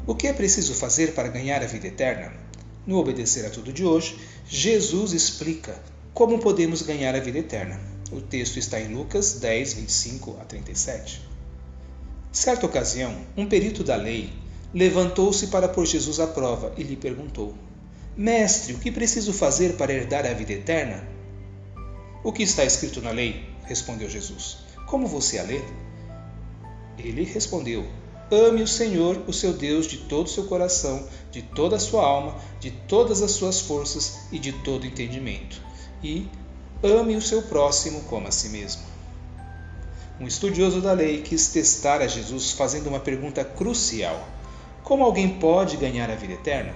O que é preciso fazer para ganhar a vida eterna? No Obedecer a Tudo de hoje, Jesus explica como podemos ganhar a vida eterna. O texto está em Lucas 10, 25 a 37. Certa ocasião, um perito da lei levantou-se para pôr Jesus à prova e lhe perguntou: Mestre, o que preciso fazer para herdar a vida eterna? O que está escrito na lei? Respondeu Jesus. Como você a lê? Ele respondeu: Ame o Senhor, o seu Deus, de todo o seu coração, de toda a sua alma, de todas as suas forças e de todo o entendimento. E ame o seu próximo como a si mesmo. Um estudioso da lei quis testar a Jesus fazendo uma pergunta crucial: como alguém pode ganhar a vida eterna?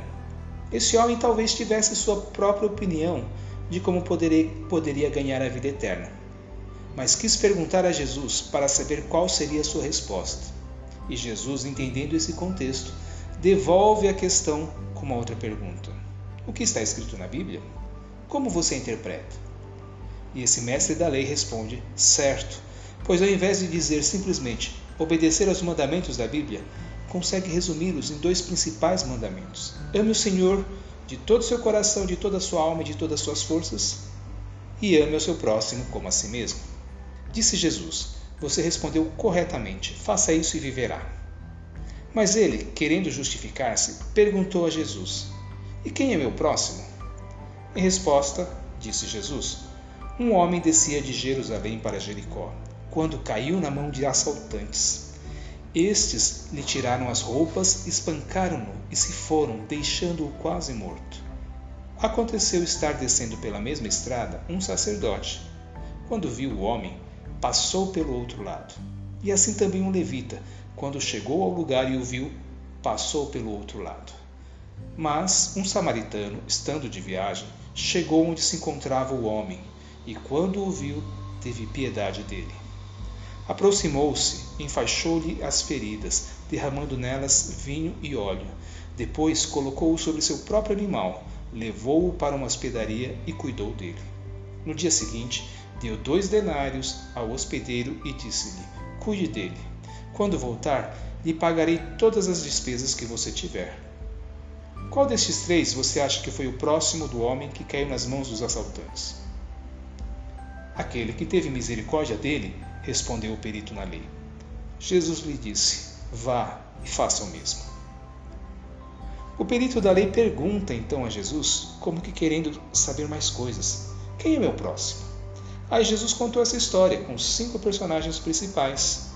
Esse homem talvez tivesse sua própria opinião de como poderia ganhar a vida eterna, mas quis perguntar a Jesus para saber qual seria a sua resposta. E Jesus, entendendo esse contexto, devolve a questão com uma outra pergunta: o que está escrito na Bíblia? Como você interpreta? E esse mestre da lei responde: certo, pois ao invés de dizer simplesmente obedecer aos mandamentos da Bíblia, consegue resumi-los em dois principais mandamentos: ame o Senhor de todo o seu coração, de toda a sua alma e de todas as suas forças, e ame ao seu próximo como a si mesmo. Disse Jesus: você respondeu corretamente, faça isso e viverá. Mas ele, querendo justificar-se, perguntou a Jesus: e quem é meu próximo? Em resposta, disse Jesus: um homem descia de Jerusalém para Jericó, quando caiu na mão de assaltantes. Estes lhe tiraram as roupas, espancaram-no e se foram, deixando-o quase morto. Aconteceu estar descendo pela mesma estrada um sacerdote. Quando viu o homem, passou pelo outro lado. E assim também um levita, quando chegou ao lugar e o viu, passou pelo outro lado. Mas um samaritano, estando de viagem, chegou onde se encontrava o homem, e quando o viu, teve piedade dele. Aproximou-se, enfaixou-lhe as feridas, derramando nelas vinho e óleo. Depois colocou-o sobre seu próprio animal, levou-o para uma hospedaria e cuidou dele. No dia seguinte, deu 2 denários ao hospedeiro e disse-lhe: cuide dele. Quando voltar, lhe pagarei todas as despesas que você tiver. Qual destes 3 você acha que foi o próximo do homem que caiu nas mãos dos assaltantes? Aquele que teve misericórdia dele, respondeu o perito na lei. Jesus lhe disse: vá e faça o mesmo. O perito da lei pergunta então a Jesus, como que querendo saber mais coisas: quem é meu próximo? Aí Jesus contou essa história com 5 personagens principais: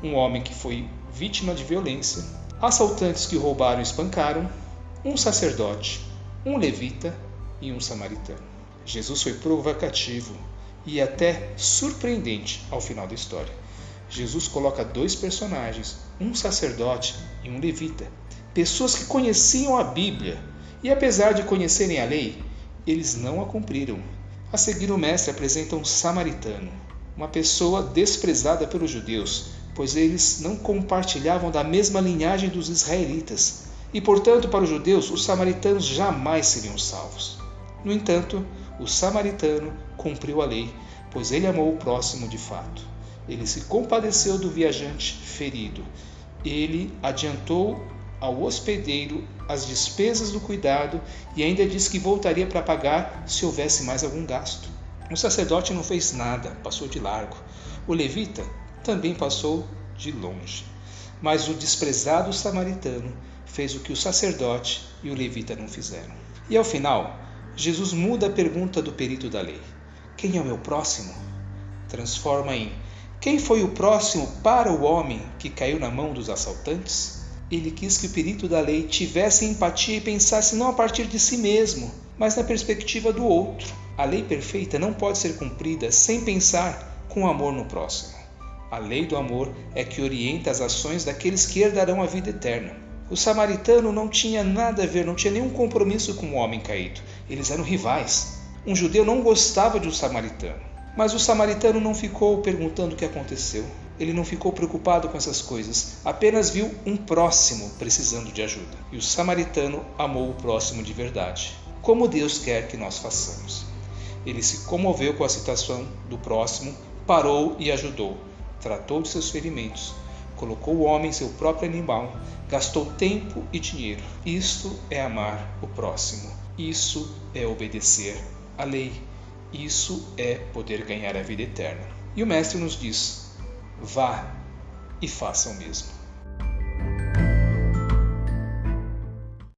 um homem que foi vítima de violência, assaltantes que roubaram e espancaram, um sacerdote, um levita e um samaritano. Jesus foi provocativo e até surpreendente ao final da história. Jesus coloca 2 personagens, um sacerdote e um levita, pessoas que conheciam a Bíblia e, apesar de conhecerem a lei, eles não a cumpriram. A seguir, o mestre apresenta um samaritano, uma pessoa desprezada pelos judeus, pois eles não compartilhavam da mesma linhagem dos israelitas, e, portanto, para os judeus, os samaritanos jamais seriam salvos. No entanto, o samaritano cumpriu a lei, pois ele amou o próximo de fato. Ele se compadeceu do viajante ferido. Ele adiantou ao hospedeiro as despesas do cuidado e ainda disse que voltaria para pagar se houvesse mais algum gasto. O sacerdote não fez nada, passou de largo. O levita também passou de longe. Mas o desprezado samaritano fez o que o sacerdote e o levita não fizeram. E ao final, Jesus muda a pergunta do perito da lei: quem é o meu próximo? Transforma em: quem foi o próximo para o homem que caiu na mão dos assaltantes? Ele quis que o perito da lei tivesse empatia e pensasse não a partir de si mesmo, mas na perspectiva do outro. A lei perfeita não pode ser cumprida sem pensar com amor no próximo. A lei do amor é que orienta as ações daqueles que herdarão a vida eterna. O samaritano não tinha nada a ver, não tinha nenhum compromisso com o homem caído. Eles eram rivais. Um judeu não gostava de um samaritano. Mas o samaritano não ficou perguntando o que aconteceu. Ele não ficou preocupado com essas coisas. Apenas viu um próximo precisando de ajuda. E o samaritano amou o próximo de verdade, como Deus quer que nós façamos. Ele se comoveu com a situação do próximo, parou e ajudou. Tratou de seus ferimentos, colocou o homem em seu próprio animal, gastou tempo e dinheiro. Isto é amar o próximo. Isso é obedecer à lei. Isso é poder ganhar a vida eterna. E o Mestre nos diz: vá e faça o mesmo.